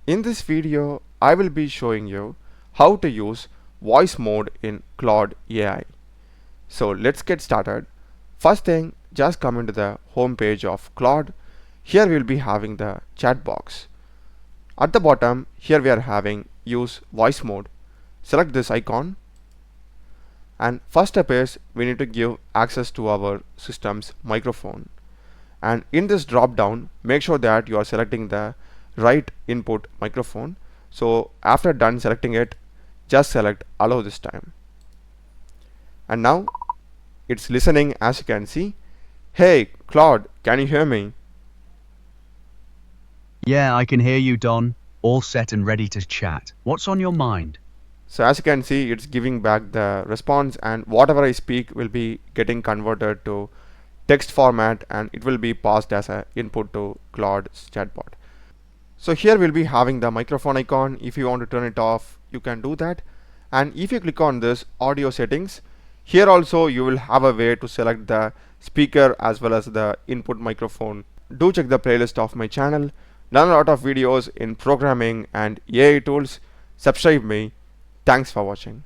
In this video, I will be showing you how to use voice mode in Claude AI. So let's get started. First thing, just come into the home page of Claude. Here we will be having the chat box. At the bottom, here we are having use voice mode. Select this icon, and first step is we need to give access to our system's microphone. And in this drop down, make sure that you are selecting the right input microphone. So after done selecting it, just select allow this time. And now it's listening, as you can see. Hey Claude, can you hear me? Yeah, I can hear you, Don. All set and ready to chat. What's on your mind? So as you can see, it's giving back the response, and whatever I speak will be getting converted to text format, and it will be passed as an input to Claude's chatbot. So here we'll be having the microphone icon. If you want to turn it off, you can do that. And if you click on this audio settings, here also you will have a way to select the speaker as well as the input microphone. Do check the playlist of my channel. Done a lot of videos in programming and AI tools. Subscribe me. Thanks for watching.